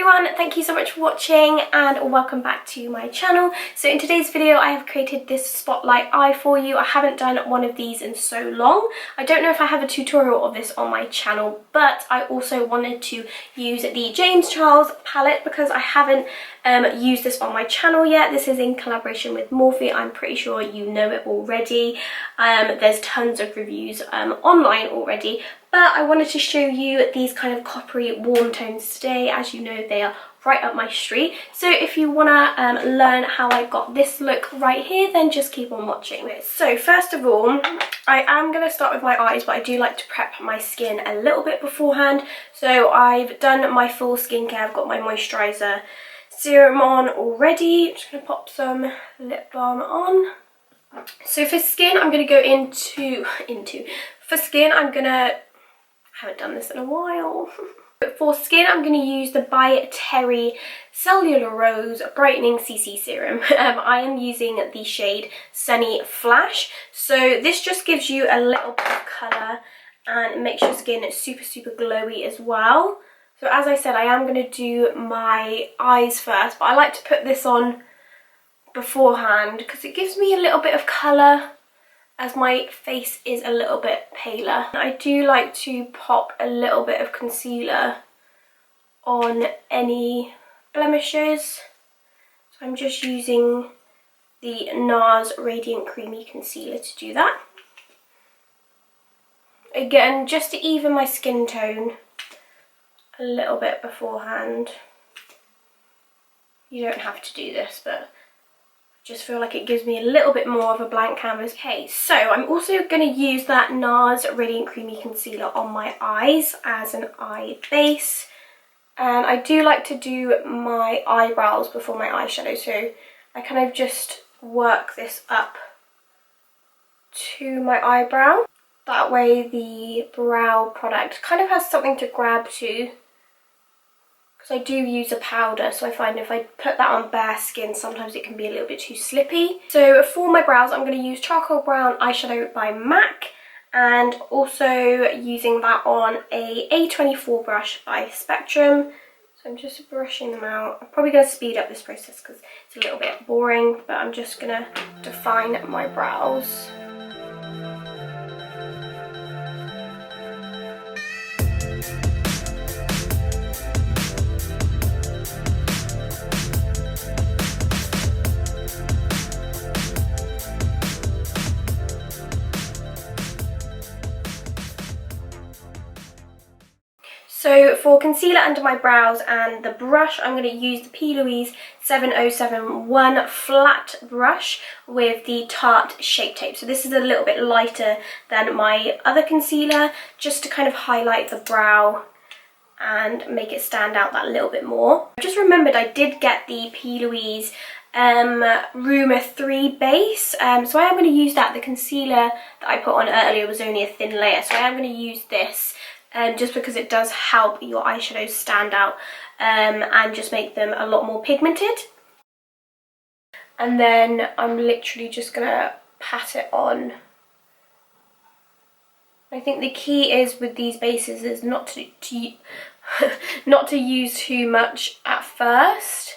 everyone, thank you so much for watching and welcome back to my channel. So in today's video I have created this spotlight eye for you. I haven't done one of these in so long. I don't know if I have a tutorial of this on my channel, but I also wanted to use the James Charles palette because I haven't used this on my channel yet. This is in collaboration with Morphe. I'm pretty sure you know it already. There's tons of reviews online already, but I wanted to show you these kind of coppery warm tones today. As you know, they are right up my street. So if you want to learn how I got this look right here, then just keep on watching. So first of all, I am going to start with my eyes, but I do like to prep my skin a little bit beforehand. So I've done my full skincare. I've got my moisturiser serum on already. I'm just going to pop some lip balm on. So for skin, I'm going to go for skin, I haven't done this in a while. But for skin, I'm going to use the By Terry Cellular Rose Brightening CC Serum. I am using the shade Sunny Flash. So this just gives you a little bit of colour and it makes your skin super glowy as well. So as I said, I am going to do my eyes first, but I like to put this on beforehand because it gives me a little bit of colour as my face is a little bit paler. I do like to pop a little bit of concealer on any blemishes. So I'm just using the NARS Radiant Creamy Concealer to do that. Again, just to even my skin tone a little bit beforehand. You don't have to do this, but just feel like it gives me a little bit more of a blank canvas. Okay, so I'm also going to use that NARS Radiant Creamy Concealer on my eyes as an eye base. And I do like to do my eyebrows before my eyeshadow, so I kind of just work this up to my eyebrow. That way the brow product kind of has something to grab to. Because I do use a powder, so I find if I put that on bare skin, sometimes it can be a little bit too slippy. So for my brows, I'm going to use Charcoal Brown Eyeshadow by MAC, and also using that on a A24 brush by Spectrum. So I'm just brushing them out. I'm probably going to speed up this process because it's a little bit boring, but I'm just going to define my brows. So for concealer under my brows and the brush, I'm going to use the P. Louise 7071 flat brush with the Tarte Shape Tape. So this is a little bit lighter than my other concealer, just to kind of highlight the brow and make it stand out that little bit more. I just remembered I did get the P. Louise Rumor 3 base, so I am going to use that. The concealer that I put on earlier was only a thin layer, so I am going to use this. Just because it does help your eyeshadows stand out and just make them a lot more pigmented. And then I'm literally just going to pat it on. I think the key is with these bases is not to not to use too much at first.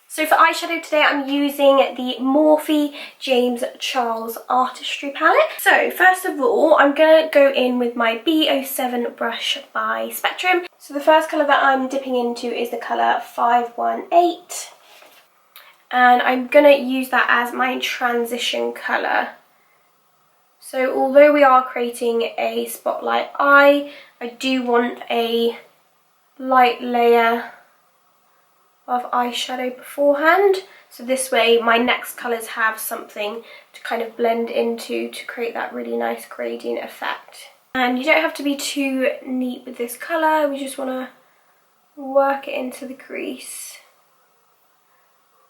So for eyeshadow today, I'm using the Morphe James Charles Artistry palette. So first of all, I'm going to go in with my B07 brush by Spectrum. So the first colour that I'm dipping into is the colour 518. And I'm going to use that as my transition colour. So although we are creating a spotlight eye, I do want a light layer of eyeshadow beforehand, so this way my next colours have something to kind of blend into to create that really nice gradient effect. And you don't have to be too neat with this colour, we just want to work it into the crease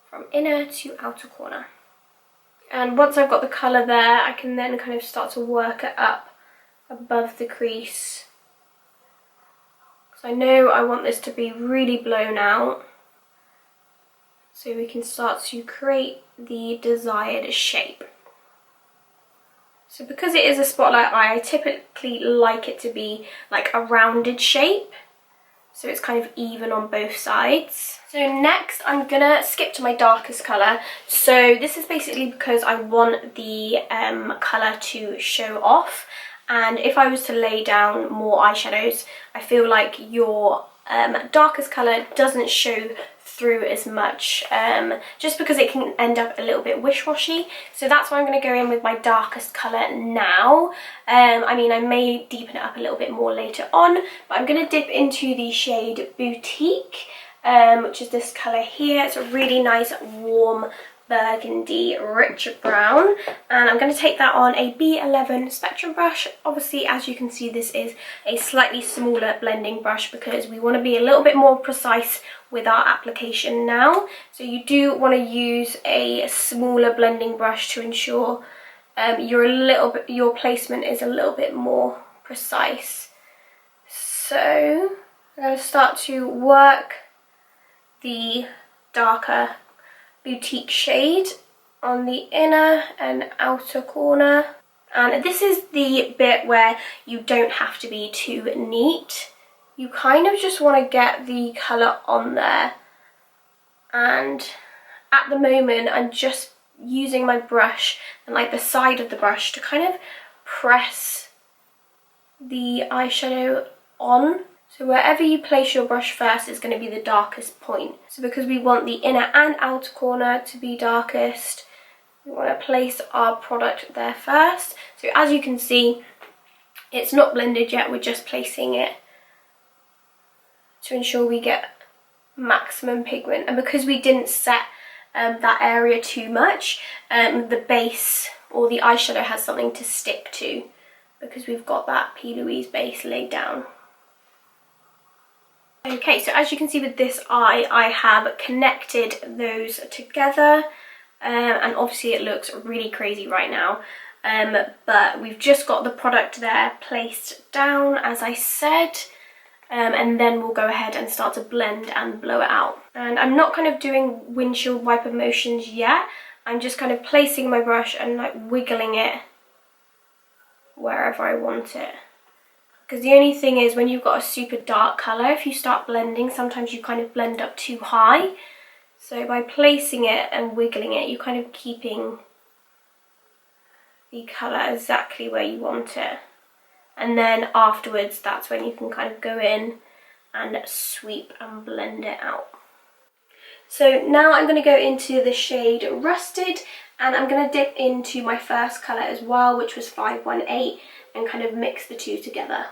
from inner to outer corner. And once I've got the colour there, I can then kind of start to work it up above the crease. Because I know I want this to be really blown out, so we can start to create the desired shape. So because it is a spotlight eye, I typically like it to be like a rounded shape. so it's kind of even on both sides. So next I'm gonna skip to my darkest colour. So this is basically because I want the colour to show off, and if I was to lay down more eyeshadows, I feel like your darkest colour doesn't show through as much, just because it can end up a little bit wish-washy. So that's why I'm going to go in with my darkest colour now. I mean, I may deepen it up a little bit more later on, but I'm going to dip into the shade Boutique, which is this colour here. It's a really nice warm burgundy rich brown, and I'm going to take that on a B11 spectrum brush. Obviously, as you can see, this is a slightly smaller blending brush because we want to be a little bit more precise with our application now. So you do want to use a smaller blending brush to ensure your placement is a little bit more precise. So I'm going to start to work the darker Boutique shade on the inner and outer corner, and this is the bit where you don't have to be too neat. You kind of just want to get the colour on there, and at the moment I'm just using my brush and like the side of the brush to kind of press the eyeshadow on. So wherever you place your brush first is going to be the darkest point. So because we want the inner and outer corner to be darkest, we want to place our product there first. So as you can see, it's not blended yet, we're just placing it to ensure we get maximum pigment. And because we didn't set that area too much, the base or the eyeshadow has something to stick to because we've got that P. Louise base laid down. Okay, so as you can see with this eye, I have connected those together, and obviously it looks really crazy right now, but we've just got the product there placed down as I said, and then we'll go ahead and start to blend and blow it out. And I'm not kind of doing windshield wiper motions yet, I'm just kind of placing my brush and like wiggling it wherever I want it. Because the only thing is, when you've got a super dark colour, if you start blending, sometimes you kind of blend up too high. So by placing it and wiggling it, you're kind of keeping the colour exactly where you want it. And then afterwards, that's when you can kind of go in and sweep and blend it out. So now I'm going to go into the shade Rusted, and I'm going to dip into my first colour as well, which was 518, and kind of mix the two together.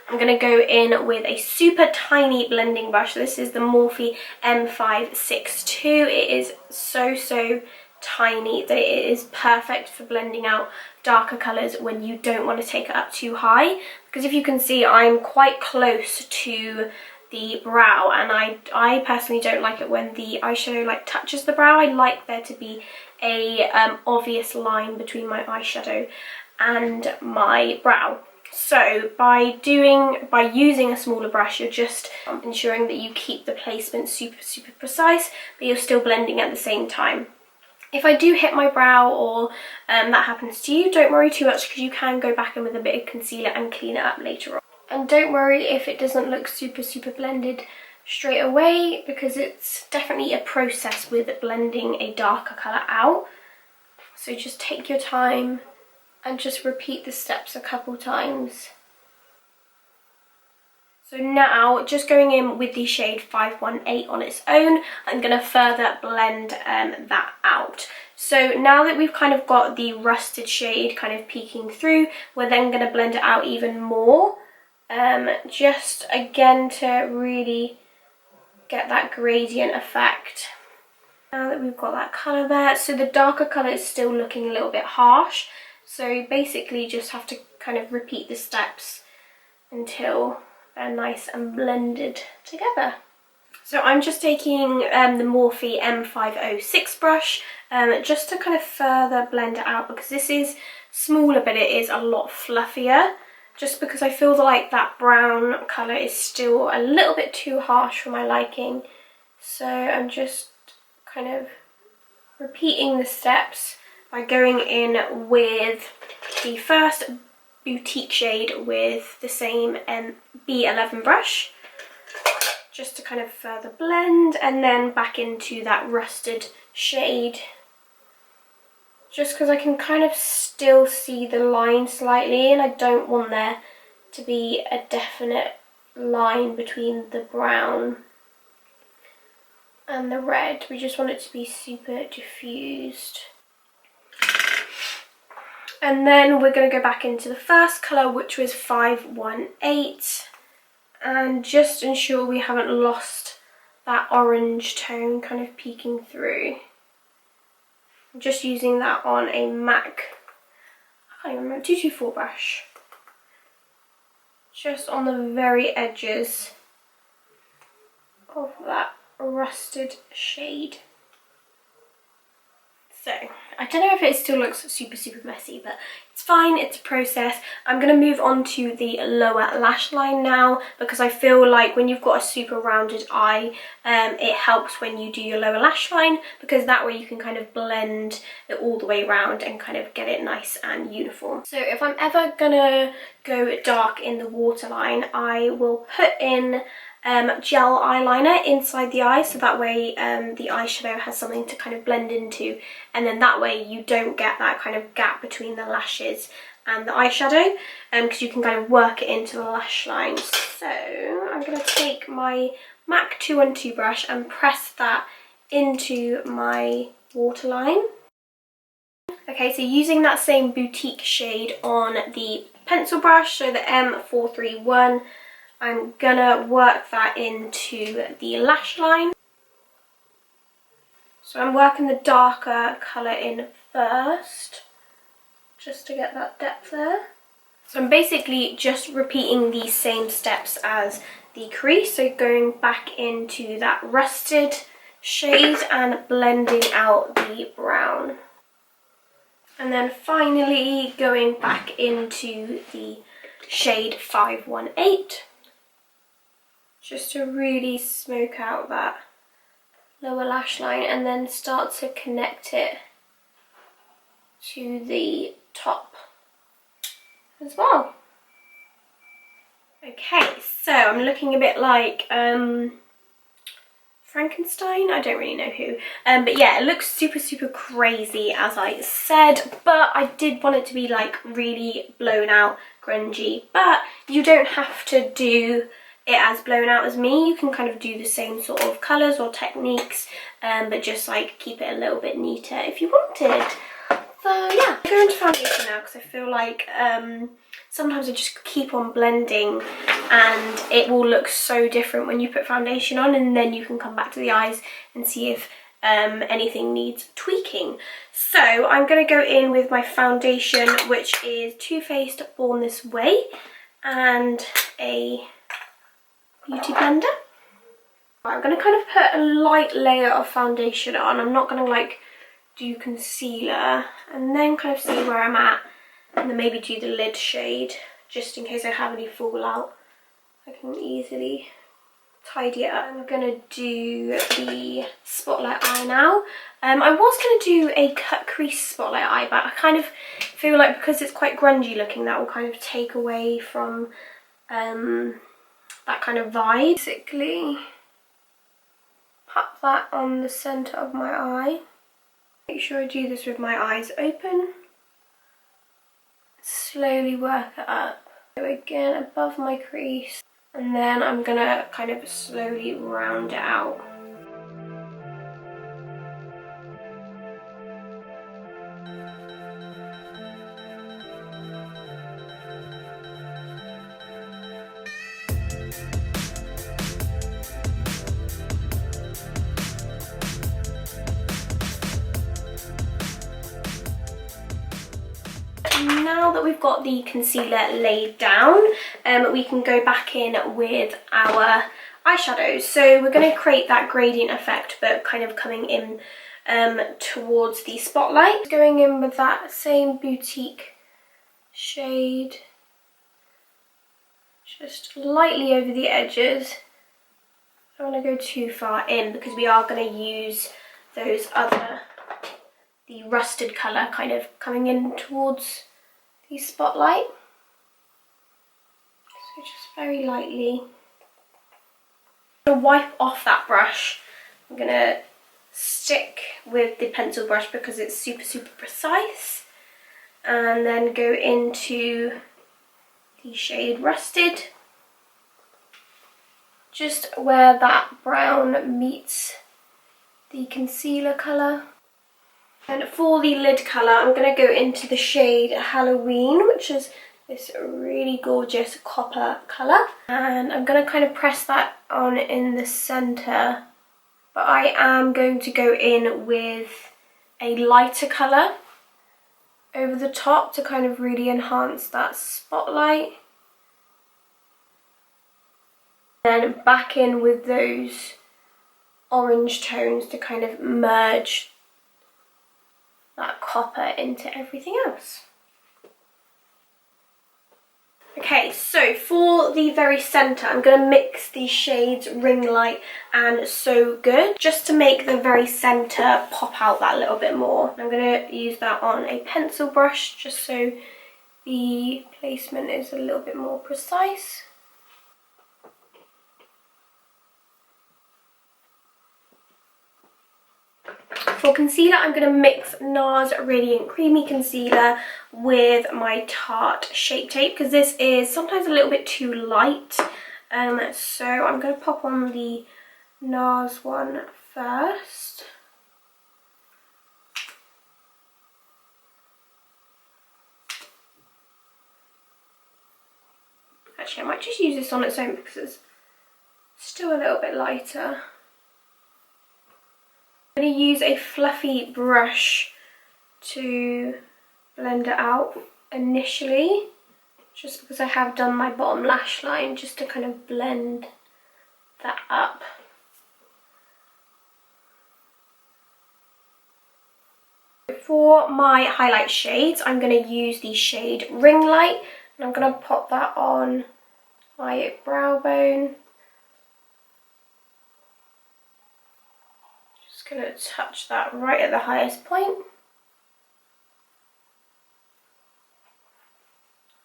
I'm going to go in with a super tiny blending brush. This is the Morphe M562. It is so tiny that it is perfect for blending out darker colours when you don't want to take it up too high. Because if you can see, I'm quite close to the brow, and I personally don't like it when the eyeshadow like touches the brow. I like there to be a obvious line between my eyeshadow and my brow. So by using a smaller brush, you're just ensuring that you keep the placement super precise, but you're still blending at the same time. If I do hit my brow or that happens to you, don't worry too much, because you can go back in with a bit of concealer and clean it up later on. And don't worry if it doesn't look super blended straight away, because it's definitely a process with blending a darker colour out. So just take your time and just repeat the steps a couple times. So now, just going in with the shade 518 on its own, I'm going to further blend that out. So now that we've kind of got the rusted shade kind of peeking through, we're then going to blend it out even more. Just again to really get that gradient effect. Now that we've got that colour there, so the darker colour is still looking a little bit harsh. So basically just have to kind of repeat the steps until they're nice and blended together. So I'm just taking the Morphe M506 brush just to kind of further blend it out, because this is smaller but it is a lot fluffier, just because I feel like that brown colour is still a little bit too harsh for my liking. So I'm just kind of repeating the steps by going in with the first Boutique shade with the same B11 brush. just to kind of further blend, and then back into that rusted shade. Just because I can kind of still see the line slightly, and I don't want there to be a definite line between the brown and the red. We just want it to be super diffused. And then we're going to go back into the first colour, which was 518, and just ensure we haven't lost that orange tone kind of peeking through. I'm just using that on a MAC, I can't even remember, 224 brush. Just on the very edges of that rusted shade. So, I don't know if it still looks super messy, but it's fine, it's a process. I'm going to move on to the lower lash line now, because I feel like when you've got a super rounded eye, it helps when you do your lower lash line, because that way you can kind of blend it all the way around and kind of get it nice and uniform. So if I'm ever going to go dark in the waterline, I will put in gel eyeliner inside the eye, so that way the eyeshadow has something to kind of blend into, and then that way you don't get that kind of gap between the lashes and the eyeshadow, because you can kind of work it into the lash line. So I'm going to take my MAC 212 brush and press that into my waterline. Okay, so using that same boutique shade on the pencil brush, so the M431, I'm gonna work that into the lash line. So I'm working the darker colour in first, just to get that depth there. So I'm basically just repeating these same steps as the crease, so going back into that rusted shade and blending out the brown. And then finally going back into the shade 518. Just to really smoke out that lower lash line, and then start to connect it to the top as well. Okay, so I'm looking a bit like Frankenstein, I don't really know who, but yeah, it looks super crazy as I said, but I did want it to be like really blown out, grungy, but you don't have to do it as blown out as me. You can kind of do the same sort of colours or techniques, but just like keep it a little bit neater if you wanted. So yeah, I'll go into foundation now, because I feel like sometimes I just keep on blending and it will look so different when you put foundation on, and then you can come back to the eyes and see if anything needs tweaking. So I'm going to go in with my foundation, which is Too Faced Born This Way, and a beauty blender. I'm going to kind of put a light layer of foundation on. I'm not going to like do concealer, and then kind of see where I'm at, and then maybe do the lid shade, just in case I have any fallout. I can easily tidy it up. I'm going to do the spotlight eye now. I was going to do a cut crease spotlight eye, but I kind of feel like because it's quite grungy looking, that will kind of take away from that kind of vibe. Basically, pop that on the centre of my eye. Make sure I do this with my eyes open. Slowly work it up. So again, above my crease, and then I'm gonna kind of slowly round it out. Now that we've got the concealer laid down, we can go back in with our eyeshadows. So we're going to create that gradient effect, but kind of coming in towards the spotlight. Going in with that same boutique shade, just lightly over the edges. I don't want to go too far in, because we are going to use those the rusted colour kind of coming in towards the spotlight. So just very lightly. To wipe off that brush, I'm going to stick with the pencil brush because it's super, super precise. And then go into the shade Rusted. Just where that brown meets the concealer colour. And for the lid colour, I'm going to go into the shade Halloween, which is this really gorgeous copper colour. And I'm going to kind of press that on in the centre. But I am going to go in with a lighter colour over the top to kind of really enhance that spotlight. Then back in with those orange tones to kind of merge that copper into everything else. Okay, so for the very centre, I'm going to mix the shades Ring Light and So Good, just to make the very centre pop out that little bit more. I'm going to use that on a pencil brush, just so the placement is a little bit more precise. For concealer, I'm going to mix NARS Radiant Creamy Concealer with my Tarte Shape Tape, because this is sometimes a little bit too light. So I'm going to pop on the NARS one first. Actually, I might just use this on its own because it's still a little bit lighter. I'm going to use a fluffy brush to blend it out initially, just because I have done my bottom lash line, just to kind of blend that up. For my highlight shades, I'm going to use the shade Ring Light, and I'm going to pop that on my brow bone. Just going to touch that right at the highest point.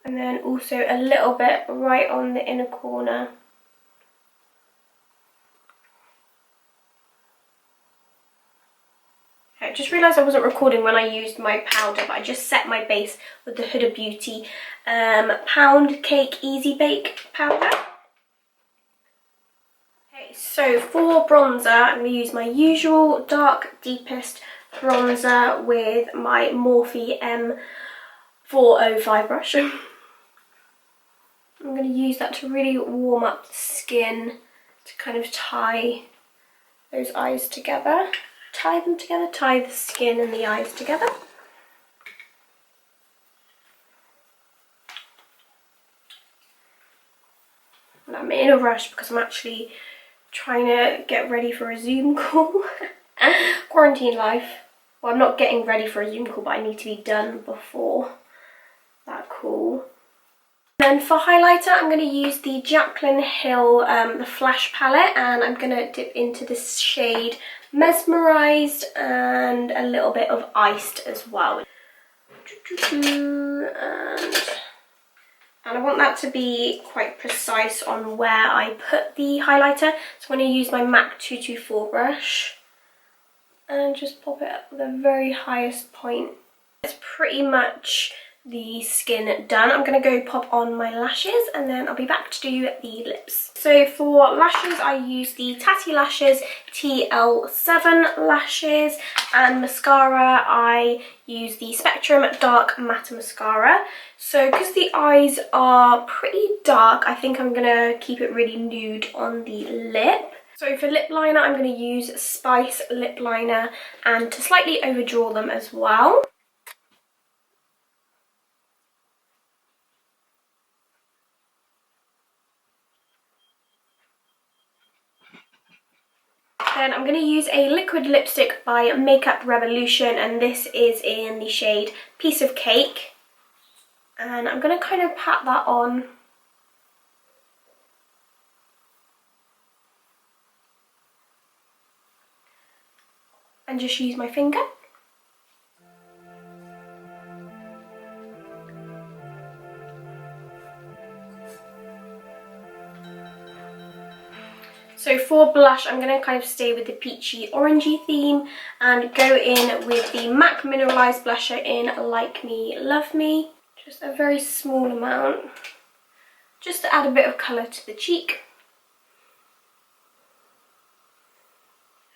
And then also a little bit right on the inner corner. I just realised I wasn't recording when I used my powder, but I just set my base with the Huda Beauty Pound Cake Easy Bake powder. Okay, so for bronzer, I'm going to use my usual dark deepest bronzer with my Morphe M405 brush. I'm going to use that to really warm up the skin, to kind of tie those eyes together. Tie them together, tie the skin and the eyes together. And I'm in a rush because I'm actually trying to get ready for a Zoom call. Quarantine life. Well, I'm not getting ready for a Zoom call, but I need to be done before that call. Then for highlighter, I'm going to use the JACLYN Hill the Flash palette, and I'm going to dip into this shade Mesmerized and a little bit of Iced as well. And I want that to be quite precise on where I put the highlighter, so I'm going to use my MAC 224 brush and just pop it at the very highest point. It's pretty much the skin done. I'm going to go pop on my lashes and then I'll be back to do the lips. So for lashes, I use the TATTI Lashes TL7 lashes, and mascara I use the Spectrum Dark Matte Mascara. So because the eyes are pretty dark, I think I'm going to keep it really nude on the lip. So for lip liner, I'm going to use Spice Lip Liner and to slightly overdraw them as well. Then I'm going to use a liquid lipstick by Makeup Revolution, and this is in the shade Piece of Cake. And I'm going to kind of pat that on. And just use my finger. So So for blush, I'm going to kind of stay with the peachy orangey theme and go in with the MAC Mineralize blusher in Like Me, Love Me. Just a very small amount, just to add a bit of colour to the cheek.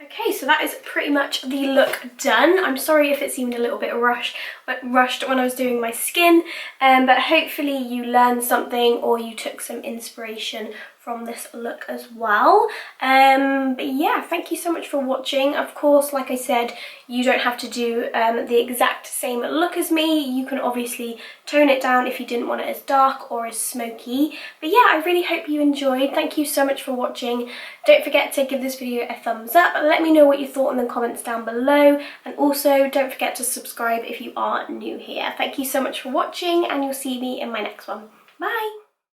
Okay, so that is pretty much the look done. I'm sorry if it seemed a little bit rushed when I was doing my skin, but hopefully you learned something or you took some inspiration from this look as well. But yeah, thank you so much for watching. Of course, like I said, you don't have to do the exact same look as me. You can obviously tone it down if you didn't want it as dark or as smoky. But yeah, I really hope you enjoyed. Thank you so much for watching. Don't forget to give this video a thumbs up. Let me know what you thought in the comments down below. And also don't forget to subscribe if you are new here. Thank you so much for watching, and you'll see me in my next one. Bye!